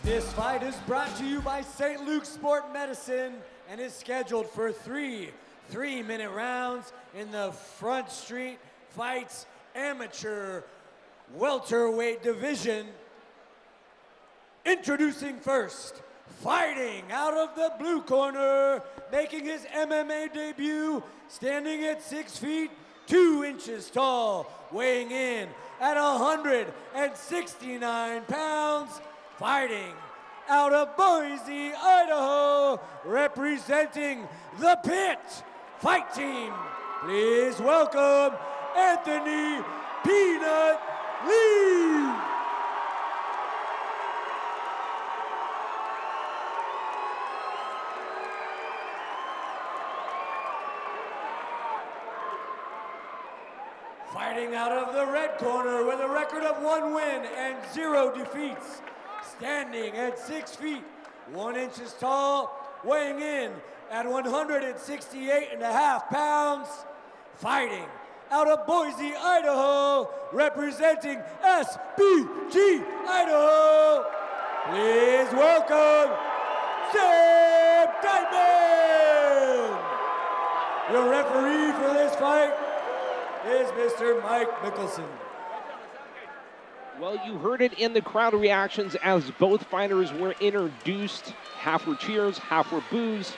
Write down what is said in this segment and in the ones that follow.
This fight is brought to you by St. Luke's Sport Medicine and is scheduled for three-minute rounds in the Front Street Fights Amateur Welterweight Division. Introducing first, fighting out of the blue corner, making his MMA debut, standing at 6 feet, 2 inches tall, weighing in at 169 pounds, fighting out of Boise, Idaho, representing the Pit Fight Team. Please welcome Anthony Peanut Lee. Fighting out of the red corner with a record of 1 win and 0 defeats, standing at 6 feet, 1 inches tall, weighing in at 168.5 pounds, fighting out of Boise, Idaho, representing SBG Idaho. Please welcome Sam Diteman. Your referee for this fight is Mr. Mike Mickelson. Well, you heard it in the crowd reactions as both fighters were introduced. Half were cheers, half were boos.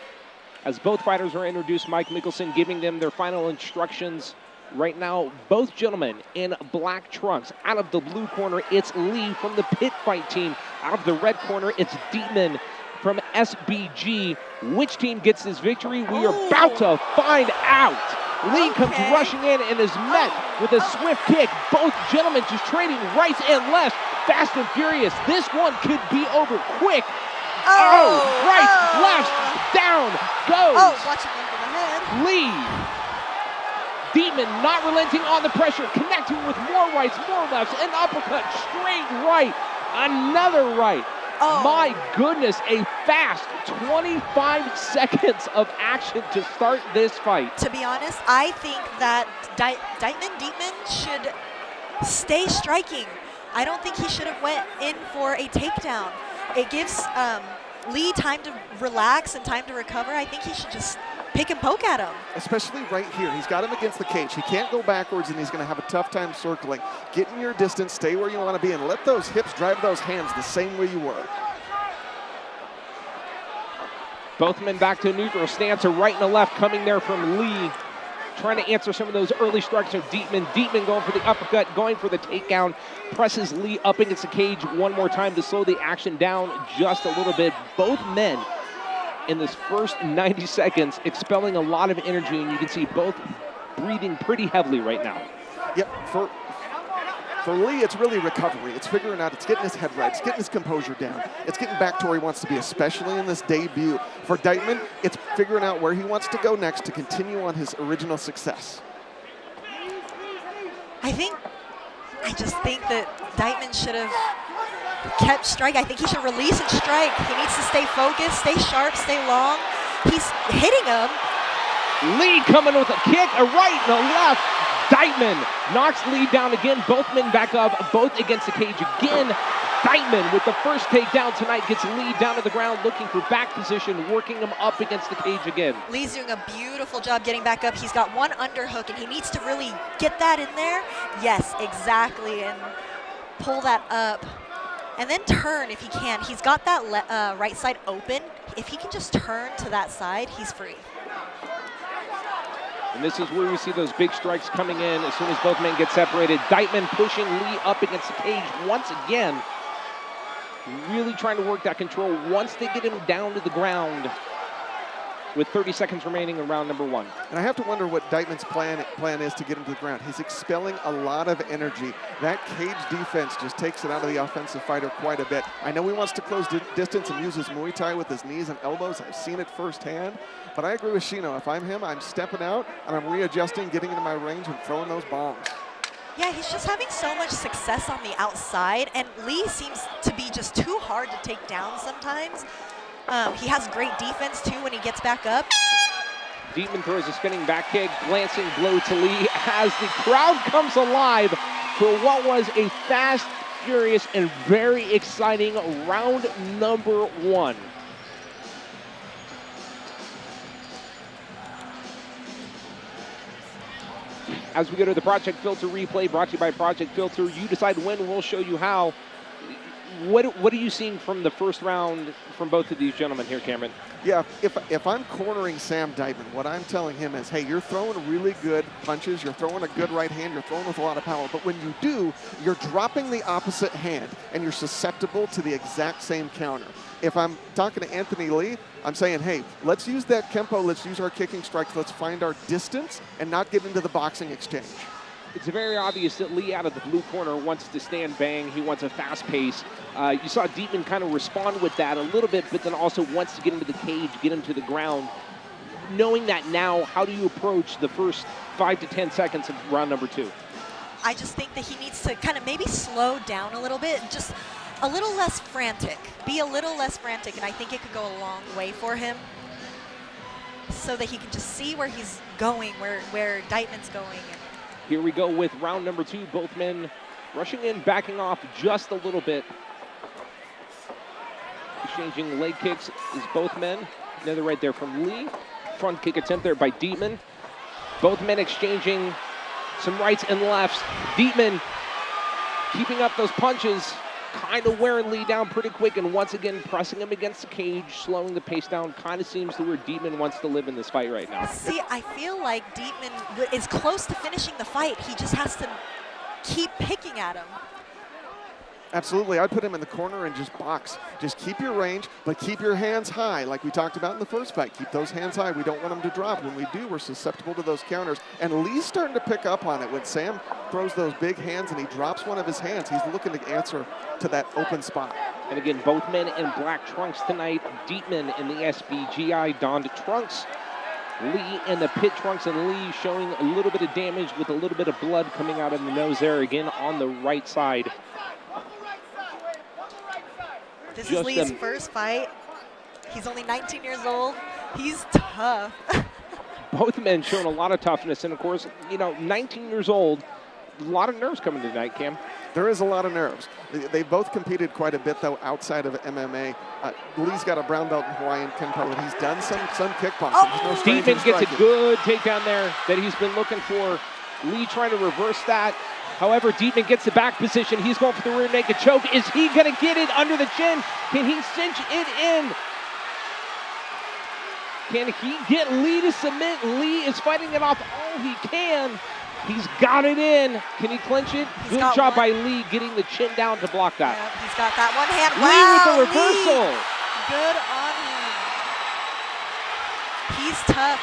As both fighters were introduced, Mike Mickelson giving them their final instructions. Right now, both gentlemen in black trunks. Out of the blue corner, it's Lee from the Pit Fight Team. Out of the red corner, it's Diteman from SBG. Which team gets this victory? We are about to find out. Lee comes rushing in and is met with a swift kick. Both gentlemen just trading rights and lefts. Fast and furious. This one could be over quick. Right, left, down goes. Watch him over the head. Lee. Diteman not relenting on the pressure. Connecting with more rights, more lefts. An uppercut, straight right. Another right. My goodness, a fast 25 seconds of action to start this fight. To be honest, I think that Diteman should stay striking. I don't think he should have went in for a takedown. It gives Lee time to relax and time to recover. I think he should just pick and poke at him. Especially right here. He's got him against the cage. He can't go backwards, and he's going to have a tough time circling. Get in your distance, stay where you want to be, and let those hips drive those hands the same way you were. Both men back to a neutral stance, a right and a left coming there from Lee. Trying to answer some of those early strikes of Diteman. Diteman going for the uppercut, going for the takedown. Presses Lee up against the cage one more time to slow the action down just a little bit. Both men in this first 90 seconds expelling a lot of energy, and you can see both breathing pretty heavily right now. Yep, for Lee, it's really recovery. It's figuring out, it's getting his head right, it's getting his composure down. It's getting back to where he wants to be, especially in this debut. For Diteman, it's figuring out where he wants to go next to continue on his original success. I just think that Diteman should have kept striking. I think he should release and strike. He needs to stay focused, stay sharp, stay long. He's hitting him. Lee coming with a kick, a right and a left. Diteman knocks Lee down again. Both men back up, both against the cage again. Diteman with the first takedown tonight gets Lee down to the ground, looking for back position, working him up against the cage again. Lee's doing a beautiful job getting back up. He's got one underhook, and he needs to really get that in there. Yes, exactly, and pull that up. And then turn if he can. He's got that right side open. If he can just turn to that side, he's free. And this is where we see those big strikes coming in as soon as both men get separated. Diteman pushing Lee up against the cage once again. Really trying to work that control once they get him down to the ground with 30 seconds remaining in round number 1. And I have to wonder what Diteman's plan is to get him to the ground. He's expelling a lot of energy. That cage defense just takes it out of the offensive fighter quite a bit. I know he wants to close distance and use his Muay Thai with his knees and elbows. I've seen it firsthand. But I agree with Shino. If I'm him, I'm stepping out and I'm readjusting, getting into my range and throwing those bombs. Yeah, he's just having so much success on the outside, and Lee seems to be just too hard to take down sometimes. He has great defense, too, when he gets back up. Diteman throws a spinning back kick, glancing blow to Lee as the crowd comes alive for what was a fast furious and very exciting round number 1. As we go to the Project Filter replay, brought to you by Project Filter, you decide when, we'll show you how. What are you seeing from the first round from both of these gentlemen here, Cameron? Yeah, if I'm cornering Sam Diteman, what I'm telling him is, hey, you're throwing really good punches, you're throwing a good right hand, you're throwing with a lot of power, but when you do, you're dropping the opposite hand, and you're susceptible to the exact same counter. If I'm talking to Anthony Lee, I'm saying, hey, let's use that Kempo, let's use our kicking strikes, let's find our distance and not get into the boxing exchange. It's very obvious that Lee out of the blue corner wants to stand bang. He wants a fast pace. You saw Diteman kind of respond with that a little bit, but then also wants to get into the cage, get him to the ground. Knowing that now, how do you approach the first 5 to 10 seconds of round number 2? I just think that he needs to kind of maybe slow down a little bit, just a little less frantic. Be a little less frantic, and I think it could go a long way for him so that he can just see where he's going, where Diteman's going. Here we go with round number 2. Both men rushing in, backing off just a little bit. Exchanging leg kicks is both men. Another right there from Lee. Front kick attempt there by Diteman. Both men exchanging some rights and lefts. Diteman keeping up those punches, kind of wearing Lee down pretty quick, and once again pressing him against the cage, slowing the pace down. Kind of seems to where Diteman wants to live in this fight right now. See, I feel like Diteman is close to finishing the fight. He just has to keep picking at him. Absolutely, I'd put him in the corner and just box. Just keep your range, but keep your hands high, like we talked about in the first fight. Keep those hands high. We don't want them to drop. When we do, we're susceptible to those counters. And Lee's starting to pick up on it. When Sam throws those big hands and he drops one of his hands, he's looking to answer to that open spot. And again, both men in black trunks tonight. Diteman in the SBGI donned trunks. Lee in the pit trunks, and Lee showing a little bit of damage with a little bit of blood coming out of the nose there, again on the right side. This is Lee's first fight. He's only 19 years old. He's tough. Both men showing a lot of toughness, and of course, you know, 19 years old, a lot of nerves coming tonight, Cam. There is a lot of nerves. They both competed quite a bit, though, outside of MMA. Lee's got a brown belt in Hawaiian Kempo, and he's done some kickboxing. Oh. Diteman gets a good takedown there that he's been looking for. Lee trying to reverse that. However, Diteman gets the back position. He's going for the rear naked choke. Is he going to get it under the chin? Can he cinch it in? Can he get Lee to submit? Lee is fighting it off all he can. He's got it in. Can he clinch it? Good job by Lee getting the chin down to block that. Yep, he's got that one hand. Lee with the reversal. Good on him. He's tough.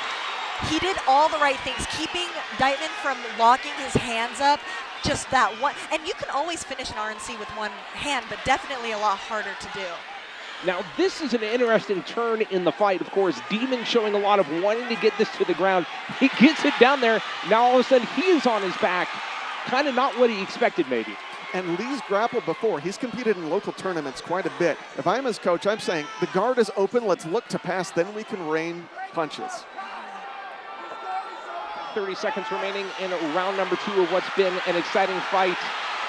He did all the right things, keeping Diteman from locking his hands up. Just that one. And you can always finish an RNC with one hand, but definitely a lot harder to do. Now, this is an interesting turn in the fight. Of course, Diteman showing a lot of wanting to get this to the ground. He gets it down there. Now, all of a sudden, he is on his back. Kind of not what he expected, maybe. And Lee's grappled before. He's competed in local tournaments quite a bit. If I'm his coach, I'm saying the guard is open. Let's look to pass. Then we can rain punches. 30 seconds remaining in round number 2 of what's been an exciting fight.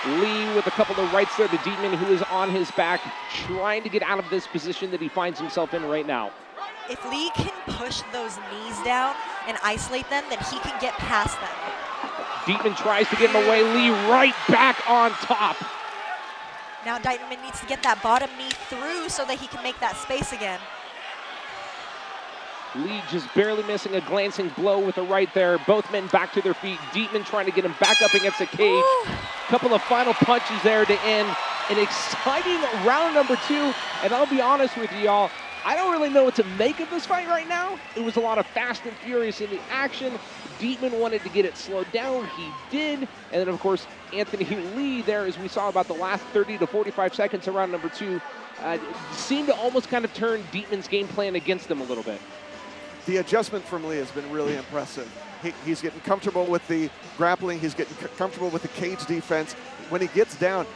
Lee with a couple of rights there to Diteman, who is on his back, trying to get out of this position that he finds himself in right now. If Lee can push those knees down and isolate them, then he can get past them. Diteman tries to get him away. Lee right back on top. Now Diteman needs to get that bottom knee through so that he can make that space again. Lee just barely missing a glancing blow with a right there. Both men back to their feet. Diteman trying to get him back up against the cage. Couple of final punches there to end an exciting round number 2. And I'll be honest with you, y'all, I don't really know what to make of this fight right now. It was a lot of fast and furious in the action. Diteman wanted to get it slowed down. He did. And then, of course, Anthony Lee there, as we saw about the last 30 to 45 seconds of round number 2, seemed to almost kind of turn Diteman's game plan against him a little bit. The adjustment from Lee has been really impressive. He's getting comfortable with the grappling. He's getting comfortable with the cage defense. When he gets down,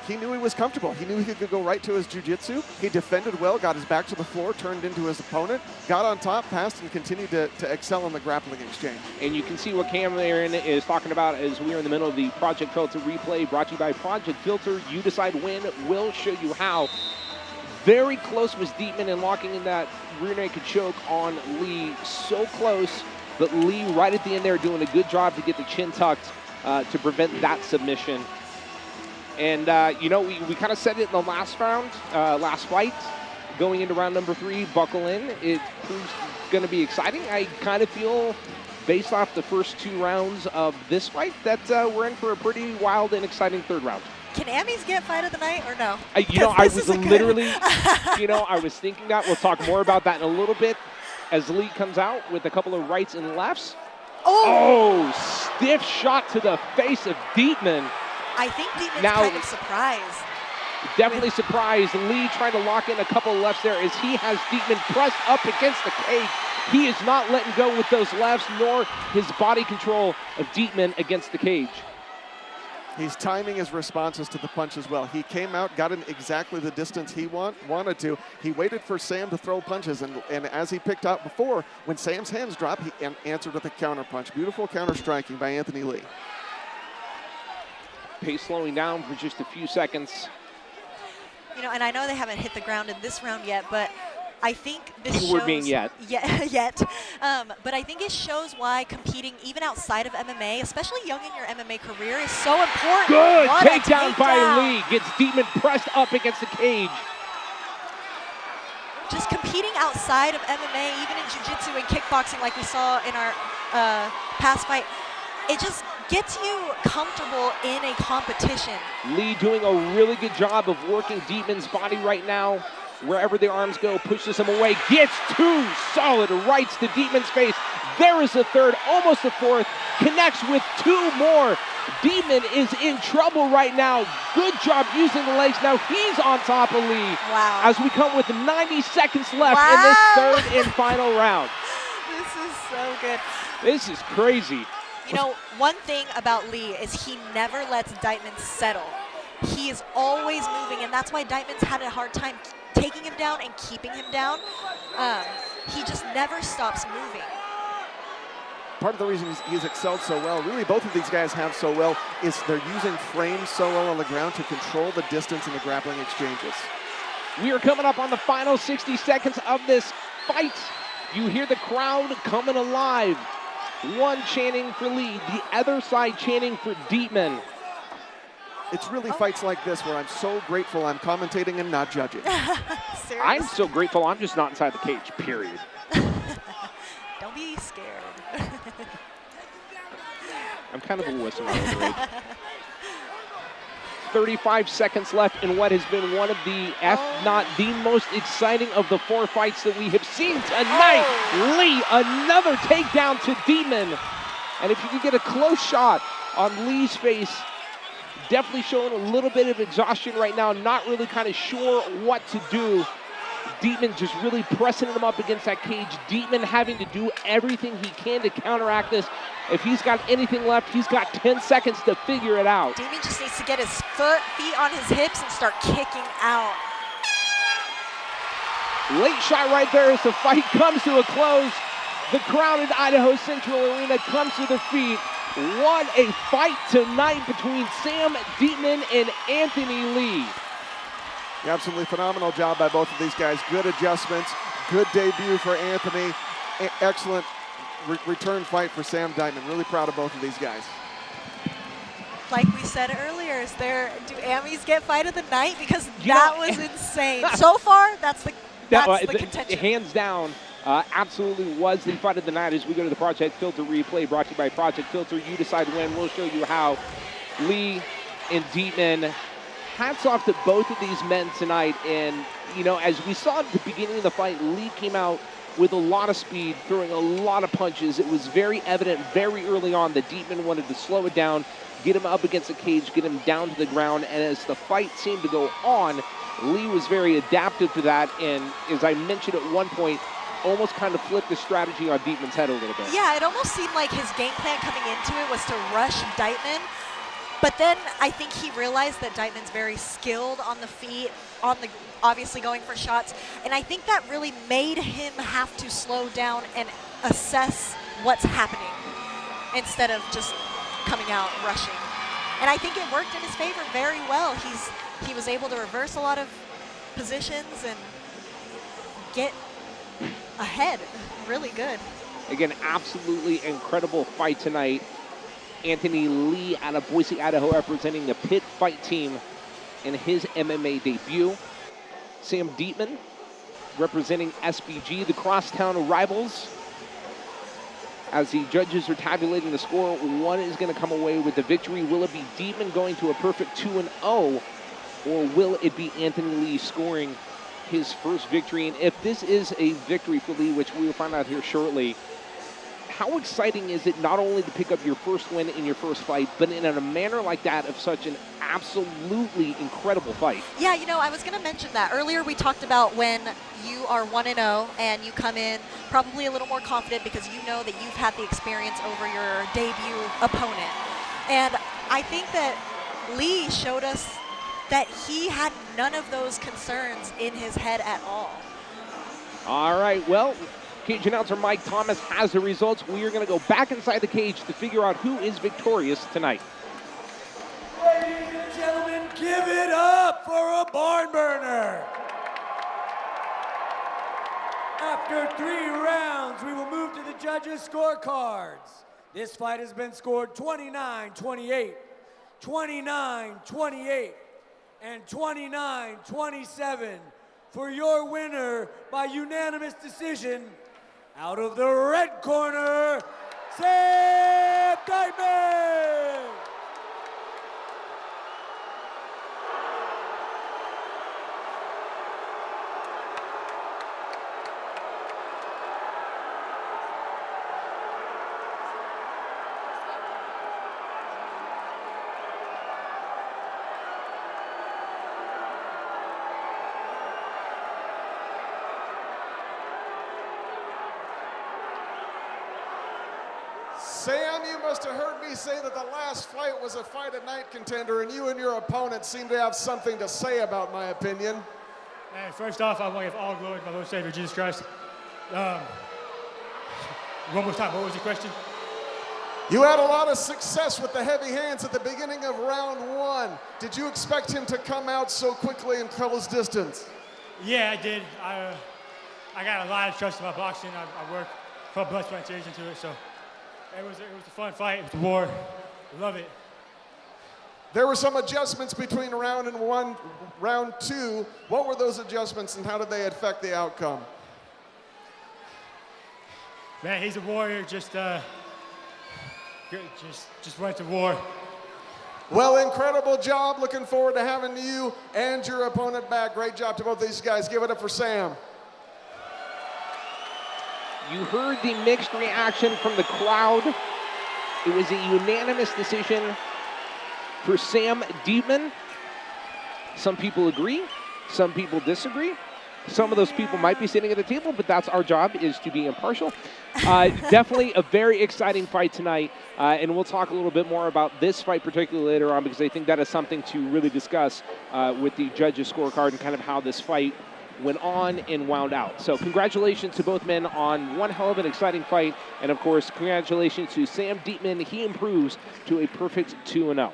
he knew he was comfortable. He knew he could go right to his jiu-jitsu. He defended well, got his back to the floor, turned into his opponent, got on top, passed, and continued to excel in the grappling exchange. And you can see what Cameron is talking about as we are in the middle of the Project Filter replay, brought to you by Project Filter. You decide when, we'll show you how. Very close was Diteman in locking in that rear naked choke on Lee. So close, but Lee right at the end there doing a good job to get the chin tucked to prevent that submission. And, you know, we kind of said it in the last round, last fight. Going into round number 3, buckle in. It proves going to be exciting. I kind of feel, based off the first 2 rounds of this fight, that we're in for a pretty wild and exciting 3rd round. Can Amis get fight of the night or no? You know, I was literally, you know, I was thinking that. We'll talk more about that in a little bit as Lee comes out with a couple of rights and lefts. Oh, stiff shot to the face of Diteman. I think Diteman's kind of surprised. Definitely surprised. Lee trying to lock in a couple of lefts there as he has Diteman pressed up against the cage. He is not letting go with those lefts, nor his body control of Diteman against the cage. He's timing his responses to the punches well. He came out, got in exactly the distance he wanted to. He waited for Sam to throw punches, and as he picked out before, when Sam's hands dropped, he answered with a counter punch. Beautiful counter striking by Anthony Lee. Pace slowing down for just a few seconds. You know, and I know they haven't hit the ground in this round yet, but I think this shows... being yet. But I think it shows why competing even outside of MMA, especially young in your MMA career, is so important. Good takedown by Lee. Gets Diteman pressed up against the cage. Just competing outside of MMA, even in jiu-jitsu and kickboxing like we saw in our past fight, it just gets you comfortable in a competition. Lee doing a really good job of working Diteman's body right now. Wherever the arms go, pushes him away, gets 2 solid rights to Diteman's face. There is a 3rd, almost a 4th, connects with 2 more. Diteman is in trouble right now. Good job using the legs. Now he's on top of Lee. Wow. As we come with 90 seconds left in this 3rd and final round. This is so good. This is crazy. You know, one thing about Lee is he never lets Diteman settle. He is always moving, and that's why Diteman's had a hard time taking him down and keeping him down. He just never stops moving. Part of the reason he's excelled so well, really both of these guys have so well, is they're using frames so well on the ground to control the distance in the grappling exchanges. We are coming up on the final 60 seconds of this fight. You hear the crowd coming alive. One chanting for Lee, the other side chanting for Diteman. It's really fights like this where I'm so grateful I'm commentating and not judging. I'm so grateful I'm just not inside the cage, period. Don't be scared. I'm kind of a wuss in my own rage. 35 seconds left in what has been one of the, if not the most exciting of the 4 fights that we have seen tonight. Lee, another takedown to Diteman. And if you could get a close shot on Lee's face, definitely showing a little bit of exhaustion right now, not really kind of sure what to do. Diteman just really pressing him up against that cage. Diteman having to do everything he can to counteract this. If he's got anything left, he's got 10 seconds to figure it out. Diteman just needs to get his feet on his hips and start kicking out. Late shot right there as the fight comes to a close. The crowd in Idaho Central Arena comes to their feet. What a fight tonight between Sam Diteman and Anthony Lee. Absolutely phenomenal job by both of these guys. Good adjustments, good debut for Anthony. Excellent return fight for Sam Diteman. Really proud of both of these guys. Like we said earlier, do Amis get fight of the night? Because that was insane. So far, that's the contention. Hands down. Absolutely was the fight of the night as we go to the Project Filter replay brought to you by Project Filter. You decide when. We'll show you how. Lee and Diteman, hats off to both of these men tonight. And, you know, as we saw at the beginning of the fight, Lee came out with a lot of speed, throwing a lot of punches. It was very evident very early on that Diteman wanted to slow it down, get him up against the cage, get him down to the ground. And as the fight seemed to go on, Lee was very adaptive to that. And as I mentioned at one point, almost kind of flipped the strategy on Diteman's head a little bit. Yeah, it almost seemed like his game plan coming into it was to rush Diteman. But then I think he realized that Diteman's very skilled on the feet, obviously going for shots. And I think that really made him have to slow down and assess what's happening instead of just coming out rushing. And I think it worked in his favor very well. He was able to reverse a lot of positions and get ahead really good. Again, absolutely incredible fight tonight. Anthony Lee out of Boise, Idaho, representing the Pit Fight team in his MMA debut. Sam Diteman representing SBG, the crosstown rivals. As the judges are tabulating the score, one is going to come away with the victory. Will it be Diteman going to a perfect 2-0, or will it be Anthony Lee scoring his first victory? And if this is a victory for Lee, which we will find out here shortly, how exciting is it not only to pick up your first win in your first fight, but in a manner like that of such an absolutely incredible fight? Yeah, you know, I was going to mention that. Earlier we talked about when you are 1-0 and you come in probably a little more confident because you know that you've had the experience over your debut opponent. And I think that Lee showed us that he had none of those concerns in his head at all. All right, well, cage announcer Mike Thomas has the results. We are going to go back inside the cage to figure out who is victorious tonight. Ladies and gentlemen, give it up for a barn burner. After 3 rounds, we will move to the judges' scorecards. This fight has been scored 29-28, 29-28, and 29-27 for your winner by unanimous decision. Out of the red corner, Sam Diteman! Sam, you must have heard me say that the last fight was a fight at night contender, and you and your opponent seem to have something to say about my opinion. Man, first off, I want to give all glory to my Lord and Savior, Jesus Christ. One more time, what was the question? You had a lot of success with the heavy hands at the beginning of round 1. Did you expect him to come out so quickly and close distance? Yeah, I did. I got a lot of trust in my boxing. I work, put blood, sweat, and tears into it, so it was a fun fight. It was a war. Love it. There were some adjustments between round 2. What were those adjustments, and how did they affect the outcome? Man, he's a warrior. Just went to war. Well, incredible job. Looking forward to having you and your opponent back. Great job to both these guys. Give it up for Sam. You heard the mixed reaction from the crowd. It was a unanimous decision for Sam Diteman. Some people agree, some people disagree. Some of those people might be sitting at the table, but that's our job, is to be impartial. Definitely a very exciting fight tonight, and we'll talk a little bit more about this fight particularly later on, because I think that is something to really discuss with the judges' scorecard and kind of how this fight went on and wound out. So congratulations to both men on one hell of an exciting fight, and of course, congratulations to Sam Diteman. He improves to a perfect 2-0.